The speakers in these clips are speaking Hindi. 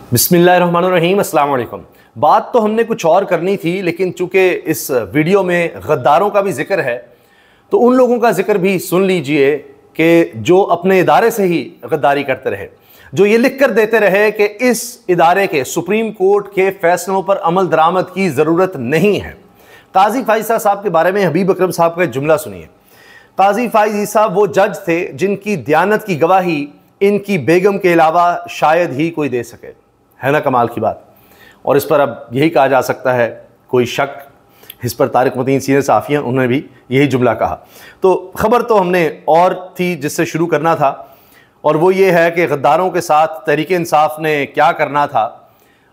बिस्मिल्लाहिर्रहमानिर्रहीम, अस्सलाम वालेकुम। बात तो हमने कुछ और करनी थी, लेकिन चूंकि इस वीडियो में गद्दारों का भी जिक्र है तो उन लोगों का जिक्र भी सुन लीजिए कि जो अपने इदारे से ही गद्दारी करते रहे, जो ये लिख कर देते रहे कि इस इदारे के सुप्रीम कोर्ट के फैसलों पर अमल दरामद की ज़रूरत नहीं है। काजी फाइज़ साहब के बारे में हबीब अकरम साहब का जुमला सुनिए। काजी फाइज़ साहब वो जज थे जिनकी दयानत की गवाही इनकी बेगम के अलावा शायद ही कोई दे सके। है ना कमाल की बात। और इस पर अब यही कहा जा सकता है, कोई शक इस पर तारिक मतीन सीनियर सहाफ़ी हैं, उन्होंने भी यही जुमला कहा। तो ख़बर तो हमने और थी जिससे शुरू करना था, और वो ये है कि गद्दारों के साथ तहरीक इंसाफ ने क्या करना था।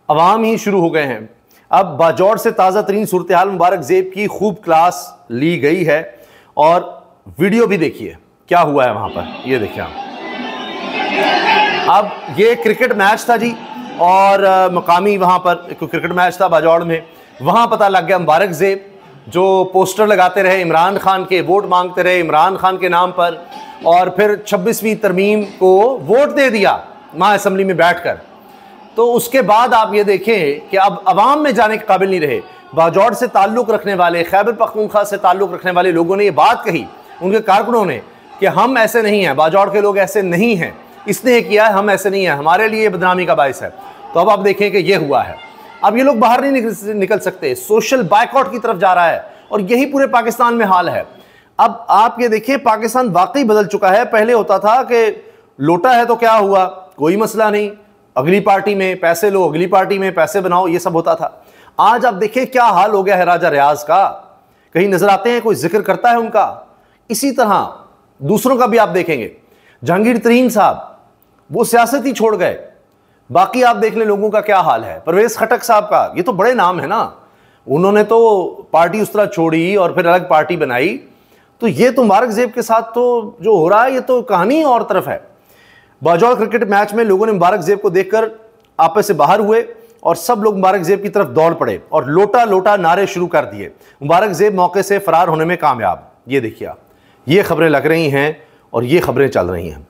अवाम ही शुरू हो गए हैं। अब बाजौड़ से ताज़ा तरीन सूरत हाल मुबारक ज़ेब की खूब क्लास ली गई है, और वीडियो भी देखिए क्या हुआ है वहाँ पर। ये देखिए आप। अब ये क्रिकेट मैच था जी, और मकामी वहाँ पर क्रिकेट मैच था बाजौड़ में। वहाँ पता लग गया मुबारक ज़ेब जो पोस्टर लगाते रहे इमरान खान के, वोट मांगते रहे इमरान खान के नाम पर, और फिर 26वीं तरमीम को वोट दे दिया वहाँ असम्बली में बैठकर। तो उसके बाद आप ये देखें कि अब अवाम में जाने के काबिल नहीं रहे। बाजौड़ से ताल्लुक़ रखने वाले, खैबर पख्तूनख्वा से ताल्लुक़ रखने वाले लोगों ने ये बात कही, उनके कारकुनों ने, कि हम ऐसे नहीं हैं, बाजौड़ के लोग ऐसे नहीं हैं, इसने ये किया है, हम ऐसे नहीं हैं, हमारे लिए बदनामी का बायस है। तो अब आप देखें कि ये हुआ है। अब ये लोग बाहर नहीं निकल सकते, सोशल बायकॉट की तरफ जा रहा है, और यही पूरे पाकिस्तान में हाल है। अब आप ये देखिए, पाकिस्तान वाकई बदल चुका है। पहले होता था कि लोटा है तो क्या हुआ, कोई मसला नहीं, अगली पार्टी में पैसे लो, अगली पार्टी में पैसे बनाओ, ये सब होता था। आज आप देखिए क्या हाल हो गया है राजा रियाज का। कहीं नजर आते हैं, कोई जिक्र करता है उनका। इसी तरह दूसरों का भी आप देखेंगे। जहांगीर तरीन साहब वो सियासत ही छोड़ गए। बाकी आप देख लें लोगों का क्या हाल है। परवेज खटक साहब का, ये तो बड़े नाम है ना, उन्होंने तो पार्टी उस तरह छोड़ी और फिर अलग पार्टी बनाई। तो ये तो मुबारक ज़ेब के साथ तो जो हो रहा है, ये तो कहानी और तरफ है। बाजौड़ क्रिकेट मैच में लोगों ने मुबारक ज़ेब को देखकर आपस से बाहर हुए, और सब लोग मुबारक ज़ेब की तरफ दौड़ पड़े और लोटा लोटा नारे शुरू कर दिए। मुबारक ज़ेब मौके से फरार होने में कामयाब। ये देखिए आप, ये खबरें लग रही हैं और ये खबरें चल रही हैं।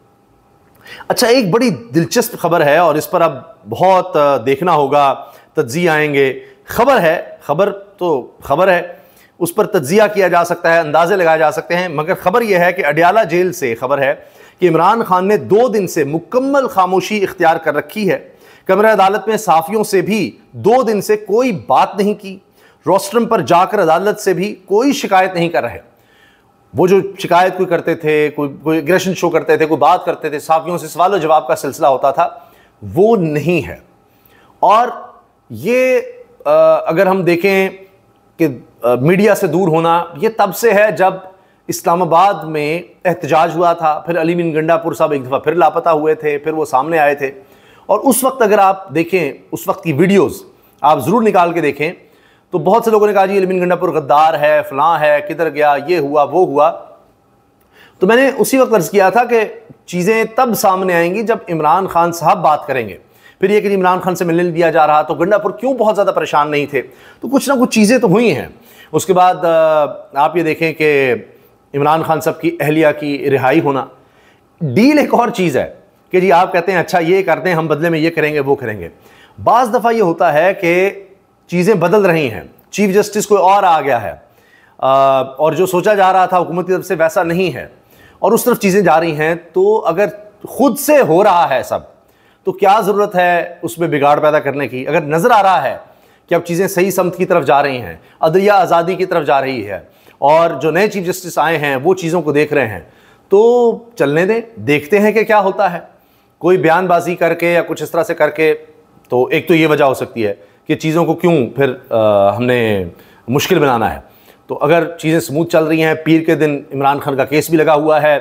अच्छा, एक बड़ी दिलचस्प खबर है, और इस पर अब बहुत देखना होगा, तज्जिया आएंगे। खबर है, खबर तो खबर है, उस पर तज्जिया किया जा सकता है, अंदाजे लगाए जा सकते हैं। मगर खबर यह है कि अडियाला जेल से खबर है कि इमरान खान ने 2 दिन से मुकम्मल खामोशी इख्तियार कर रखी है। कमरे अदालत में साफियों से भी 2 दिन से कोई बात नहीं की। रोस्ट्रम पर जाकर अदालत से भी कोई शिकायत नहीं कर रहे। वो जो शिकायत कोई करते थे, कोई एग्रेशन शो करते थे, कोई बात करते थे, साफियों से सवाल जवाब का सिलसिला होता था, वो नहीं है। और ये अगर हम देखें कि मीडिया से दूर होना, ये तब से है जब इस्लामाबाद में एहतजाज हुआ था, फिर अली बिन गंडापुर साहब एक दफ़ा फिर लापता हुए थे, फिर वो सामने आए थे। और उस वक्त अगर आप देखें, उस वक्त की वीडियोज़ आप ज़रूर निकाल के देखें, तो बहुत से लोगों ने कहा जी अली बिन गंडापुर गद्दार है, फलां है, किधर गया, ये हुआ वो हुआ। तो मैंने उसी वक्त अर्ज़ किया था कि चीज़ें तब सामने आएंगी जब इमरान खान साहब बात करेंगे। फिर ये कि इमरान खान से मिलने नहीं दिया जा रहा, तो गंडापुर क्यों बहुत ज़्यादा परेशान नहीं थे। तो कुछ ना कुछ चीज़ें तो हुई हैं। उसके बाद आप ये देखें कि इमरान खान साहब की अहलिया की रिहाई होना। डील एक और चीज़ है कि जी आप कहते हैं अच्छा ये करते हैं, हम बदले में ये करेंगे वो करेंगे। बाज़ दफ़ा ये होता है कि चीज़ें बदल रही हैं, चीफ जस्टिस कोई और आ गया है, और जो सोचा जा रहा था हुकूमत की तरफ से वैसा नहीं है, और उस तरफ चीज़ें जा रही हैं। तो अगर खुद से हो रहा है सब, तो क्या ज़रूरत है उसमें बिगाड़ पैदा करने की। अगर नज़र आ रहा है कि अब चीज़ें सही समत की तरफ जा रही हैं, अदलिया आज़ादी की तरफ जा रही है, और जो नए चीफ जस्टिस आए हैं वो चीज़ों को देख रहे हैं, तो चलने दें, देखते हैं कि क्या होता है। कोई बयानबाजी करके या कुछ इस तरह से करके, तो एक तो ये वजह हो सकती है कि चीज़ों को क्यों फिर हमने मुश्किल बनाना है। तो अगर चीज़ें स्मूथ चल रही हैं, पीर के दिन इमरान खान का केस भी लगा हुआ है,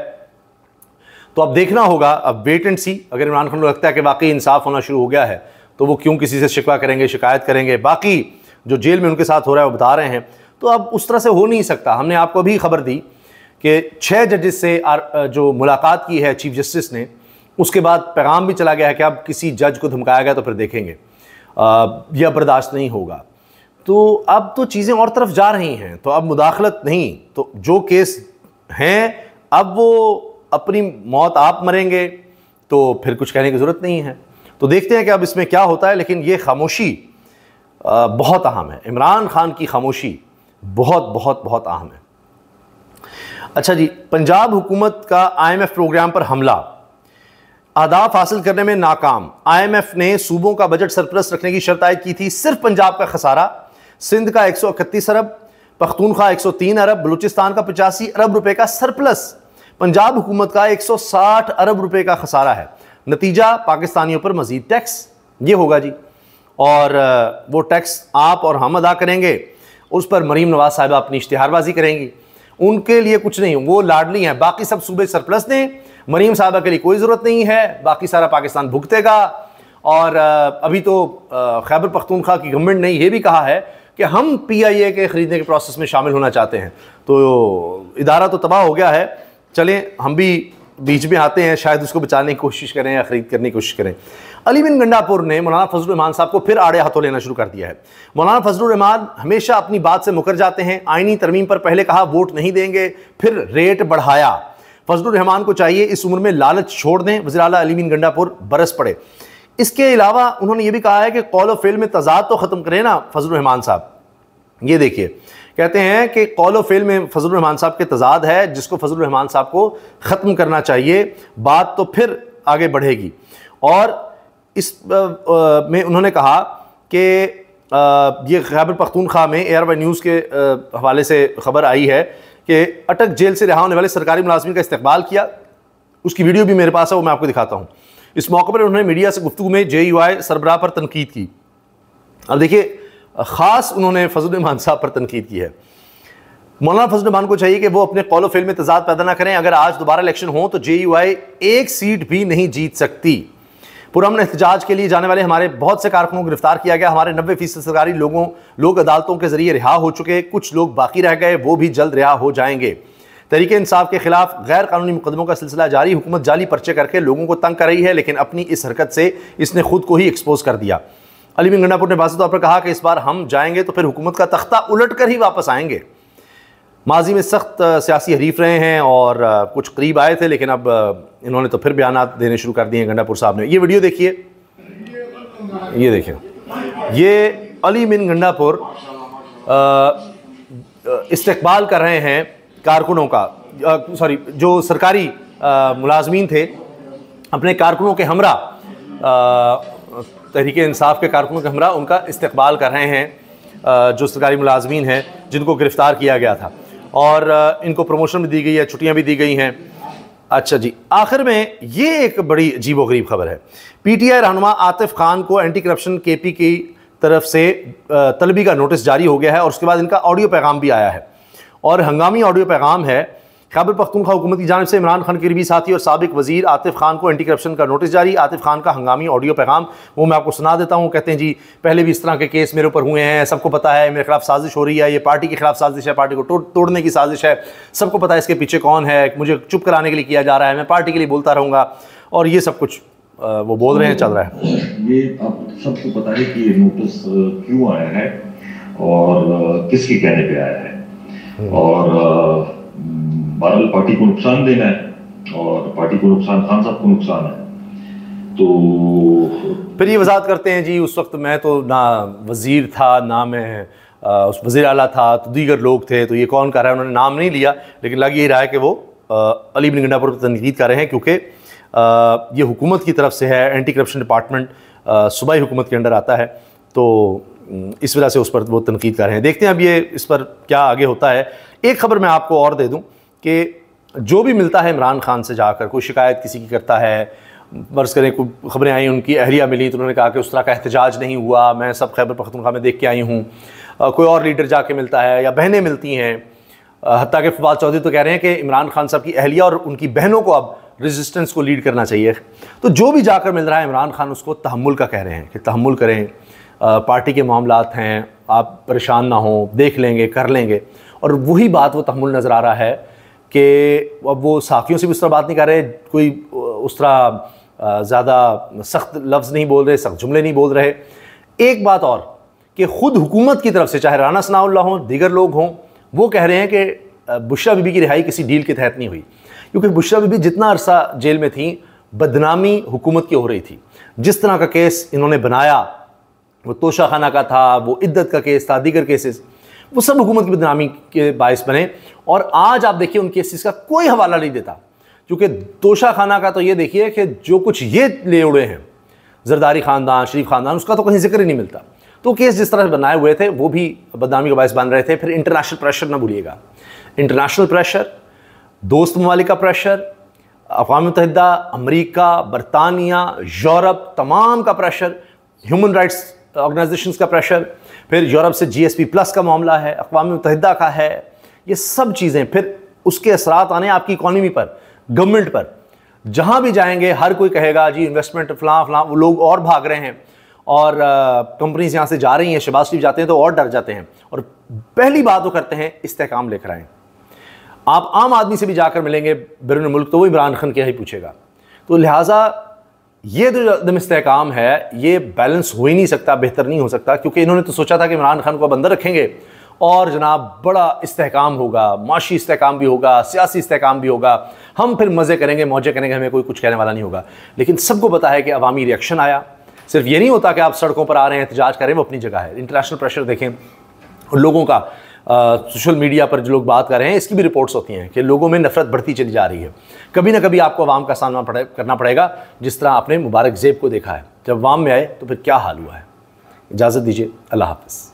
तो अब देखना होगा, अब वेट एंड सी। अगर इमरान खान को लगता है कि वाकई इंसाफ होना शुरू हो गया है, तो वो क्यों किसी से शिकवा करेंगे, शिकायत करेंगे। बाकी जो जेल में उनके साथ हो रहा है वो बता रहे हैं, तो अब उस तरह से हो नहीं सकता। हमने आपको भी खबर दी कि 6 जजेस से जो मुलाकात की है चीफ जस्टिस ने, उसके बाद पैगाम भी चला गया है कि अब किसी जज को धमकाया गया तो फिर देखेंगे, यह बर्दाश्त नहीं होगा। तो अब तो चीज़ें और तरफ जा रही हैं, तो अब मुदाखलत नहीं, तो जो केस हैं अब वो अपनी मौत आप मरेंगे, तो फिर कुछ कहने की ज़रूरत नहीं है। तो तो देखते हैं कि अब इसमें क्या होता है, लेकिन ये खामोशी बहुत अहम है। इमरान खान की खामोशी बहुत बहुत बहुत अहम है। अच्छा जी, पंजाब हुकूमत का IMF प्रोग्राम पर हमला, अहदाफ हासिल करने में नाकाम। IMF ने सूबों का बजट सरप्लस रखने की शर्त आयद की थी। सिर्फ पंजाब का खसारा, सिंध का 131 अरब, पख्तूनख्वा 103 अरब, बलूचिस्तान का 85 अरब रुपए का सरप्लस, पंजाब हुकूमत का 160 अरब रुपए का खसारा है। नतीजा, पाकिस्तानियों पर मजीद टैक्स, ये होगा जी। और वो टैक्स आप और हम अदा करेंगे, उस पर मरीम नवाज साहिबा अपनी इश्तिहारबाजी करेंगी। उनके लिए कुछ नहीं, वो लाडली हैं, बाकी सब सूबे सरप्लस दें, मरीम साहिबा के लिए कोई ज़रूरत नहीं है, बाकी सारा पाकिस्तान भुगतेगा। और अभी तो खैबर पख्तूनख्वा की गवर्नमेंट ने यह भी कहा है कि हम PIA के ख़रीदने के प्रोसेस में शामिल होना चाहते हैं। तो इदारा तो तबाह हो गया है, चलें हम भी बीच में आते हैं, शायद उसको बचाने की कोशिश करें या ख़रीद करने की कोशिश करें। अली बिन गंडापुर ने मौलाना फजलुर रहमान साहब को फिर आड़े हाथों लेना शुरू कर दिया है। मौलाना फजलुर रहमान हमेशा अपनी बात से मुकर जाते हैं। आईनी तरमीम पर पहले कहा वोट नहीं देंगे, फिर रेट बढ़ाया। फजलुर रहमान को चाहिए इस उम्र में लालच छोड़ दें। वज़ीर आला अली बिन गंडापुर बरस पड़े। इसके अलावा उन्होंने ये भी कहा है कि कौल व फ़िल में तज़ाद तो ख़त्म करें ना फजलुर रहमान साहब। ये देखिए, कहते हैं कि कौल व फ़िल में फजलुर रहमान साहब के तज़ाद है, जिसको फजलुर रहमान साहब को ख़त्म करना चाहिए, बात तो फिर आगे बढ़ेगी। और इस में उन्होंने कहा कि ये खैबर पख्तूनख्वा में ARY न्यूज़ के हवाले से ख़बर आई है कि अटक जेल से रिहा होने वाले सरकारी मुलाज़िमीन का इस्तकबाल किया। उसकी वीडियो भी मेरे पास है, वो मैं आपको दिखाता हूँ। इस मौके पर उन्होंने मीडिया से गुफ्तगू में JUI सरबराह पर तनकीद की। अब देखिए, ख़ास उन्होंने फजलुर रहमान साहब पर तनकीद की है। मौलाना फजलुर रहमान को चाहिए कि वो अपने कौल व फ़िल में तज़ाद पैदा ना करें। अगर आज दोबारा इलेक्शन हो तो JUI एक सीट भी नहीं जीत सकती। पुरअमन एहतजाज के लिए जाने वाले हमारे बहुत से कारकुनों को गिरफ्तार किया गया। हमारे 90% सरकारी लोग अदालतों के जरिए रिहा हो चुके, कुछ लोग बाकी रह गए, वो भी जल्द रिहा हो जाएंगे। तहरीके इंसाफ के खिलाफ गैर कानूनी मुकदमों का सिलसिला जारी। हुकूमत जाली पर्चे करके लोगों को तंग कर रही है, लेकिन अपनी इस हरकत से इसने खुद को ही एक्सपोज कर दिया। अली बिन गंडापुर ने वाज़ेह तौर पर कहा कि इस बार हम जाएंगे तो फिर हुकूमत का तख्ता उलट कर ही वापस आएंगे। माजी में सख्त सियासी हरीफ रहे हैं और कुछ करीब आए थे, लेकिन अब इन्होंने तो फिर बयानात देने शुरू कर दिए हैं गंडापुर साहब ने। ये वीडियो देखिए, ये देखिए, ये अली बिन गंडापुर इस्तकबाल कर रहे हैं कारकुनों का, सॉरी जो सरकारी मुलाजमीन थे अपने कारकुनों के हमरा, तहरीके इंसाफ के कारकुनों के हमरा उनका इस्तकबाल कर रहे हैं, जो सरकारी मुलाजमीन हैं जिनको गिरफ़्तार किया गया था। और इनको प्रमोशन भी दी गई है, छुट्टियां भी दी गई हैं। अच्छा जी, आखिर में ये एक बड़ी अजीबोगरीब खबर है। PTI रहनुमा आतिफ खान को एंटी करप्शन KP की तरफ से तलबी का नोटिस जारी हो गया है और उसके बाद इनका ऑडियो पैगाम भी आया है। और हंगामी ऑडियो पैगाम है, खैबर पख्तूनख्वा हुकूमत की जानिब से इमरान खान के करीबी साथी और साबिक वजीर आतिफ खान को एंटी करप्शन का नोटिस जारी। आतिफ खान का हंगामी ऑडियो पैगाम, वो मैं आपको सुना देता हूँ। कहते हैं जी, पहले भी इस तरह के केस मेरे ऊपर हुए हैं, सबको पता है मेरे खिलाफ साजिश हो रही है, ये पार्टी के खिलाफ साजिश है, पार्टी को तोड़ने की साजिश है, सबको पता है इसके पीछे कौन है, मुझे चुप कराने के लिए किया जा रहा है, मैं पार्टी के लिए बोलता रहूँगा, और ये सब कुछ वो बोल रहे हैं, चल रहा है। ये आप सबको पता है कि ये नोटिस क्यों आया है और किसके कहने पे आया है, और बहरहाल पार्टी को नुकसान देना है और पार्टी को नुकसान, खान साहब को नुकसान है। तो फिर ये वजाहत करते हैं जी, उस वक्त मैं तो ना वजीर था, ना मैं उस वज़ीर आला था, तो दीगर लोग थे, तो ये कौन कर रहा है, उन्होंने नाम नहीं लिया, लेकिन लग ये रहा है कि वो अली बिन गंडापुर पर तनकीद कर रहे हैं, क्योंकि ये हुकूमत की तरफ से है, एंटी करप्शन डिपार्टमेंट सूबाई हुकूमत के अंडर आता है, तो इस वजह से उस पर वो तनकीद कर रहे हैं। देखते हैं अब ये इस पर क्या आगे होता है। एक खबर मैं आपको और दे दूं कि जो भी मिलता है इमरान खान से जाकर, कोई शिकायत किसी की करता है, बर्स करें कोई खबरें आई उनकी अहलिया मिली तो उन्होंने कहा कि उस तरह का एहतजाज नहीं हुआ, मैं सब खैबर पख्तूनख्वा में देख के आई हूँ, कोई और लीडर जाके मिलता है या बहनें मिलती हैं, हत्ता कि फवाद चौधरी तो कह रहे हैं कि इमरान खान साहब की अहलिया और उनकी बहनों को अब रेजिस्टेंस को लीड करना चाहिए। तो जो भी जाकर मिल रहा है इमरान खान उसको तहम्मुल का कह रहे हैं कि तहम्मुल करें, पार्टी के मामलात हैं, आप परेशान ना हो, देख लेंगे, कर लेंगे। और वही बात वो तहम्मुल नज़र आ रहा है कि अब वो साफ़ियों से भी उस तरह बात नहीं कर रहे, कोई उस तरह ज़्यादा सख्त लफ्ज़ नहीं बोल रहे, सख्त जुमले नहीं बोल रहे। एक बात और कि ख़ुद हुकूमत की तरफ से, चाहे राना सनाउल्लाह हों, दीगर लोग हों, वो कह रहे हैं कि बुशरा बीबी की रिहाई किसी डील के तहत नहीं हुई, क्योंकि बुशरा बीबी जितना अरसा जेल में थी बदनामी हुकूमत की हो रही थी। जिस तरह का केस इन्होंने बनाया, वो तोशा खाना का था, वो इद्दत का केस था, दीगर केसेस, वो सब हुकूमत की बदनामी के बायस बने। और आज आप देखिए उन केसेस का कोई हवाला नहीं देता, क्योंकि तोशा खाना का तो ये देखिए कि जो कुछ ये ले उड़े हैं जरदारी ख़ानदान, शरीफ ख़ानदान, उसका तो कहीं जिक्र ही नहीं मिलता। तो केस जिस तरह से बनाए हुए थे वो भी बदनामी का बायस बन रहे थे। फिर इंटरनेशनल प्रेशर ना भूलिएगा, इंटरनेशनल प्रेशर, दोस्त ममालिक का प्रेशर, अक़वाम मुत्तहिदा, अमरीका, बरतानिया, यूरोप तमाम का प्रेशर, ह्यूमन राइट्स ऑर्गेनाइजेशंस का प्रेशर, फिर यूरोप से GSP+ का मामला है, अक़वाम मुत्तहिदा का है, ये सब चीज़ें, फिर उसके असरात आने आपकी इकॉनमी पर, गवर्नमेंट पर। जहाँ भी जाएंगे हर कोई कहेगा जी इन्वेस्टमेंट फ़लाँ फ़लाँ, वो लोग और भाग रहे हैं और कंपनीज यहाँ से जा रही हैं, शहबाज शरीफ जाते हैं तो और डर जाते हैं। और पहली बात वो करते हैं इस्तेहकाम लेकर आएँ। आप आम आदमी से भी जाकर मिलेंगे बैरून मुल्क तो वो इमरान खान क्या ही पूछेगा। तो लिहाजा ये जो अदम इस्तेहकाम है ये बैलेंस हो ही नहीं सकता, बेहतर नहीं हो सकता, क्योंकि इन्होंने तो सोचा था कि इमरान खान को बंदर रखेंगे और जनाब बड़ा इस्तेहकाम होगा, माशी इस्तेहकाम भी होगा, सियासी इस्तेहकाम भी होगा, हम फिर मज़े करेंगे, मौजे करेंगे, हमें कोई कुछ कहने वाला नहीं होगा। लेकिन सबको पता है कि अवामी रिएक्शन आया। सिर्फ ये नहीं होता कि आप सड़कों पर आ रहे हैं, एहतजाज करें, वो अपनी जगह है। इंटरनेशनल प्रेशर देखें, लोगों का सोशल मीडिया पर जो लोग बात कर रहे हैं, इसकी भी रिपोर्ट्स होती हैं कि लोगों में नफरत बढ़ती चली जा रही है। कभी ना कभी आपको अवाम का सामना करना पड़ेगा, जिस तरह आपने मुबारक ज़ेब को देखा है। जब अवाम में आए तो फिर क्या हाल हुआ है। इजाज़त दीजिए, अल्लाह हाफ़िज़।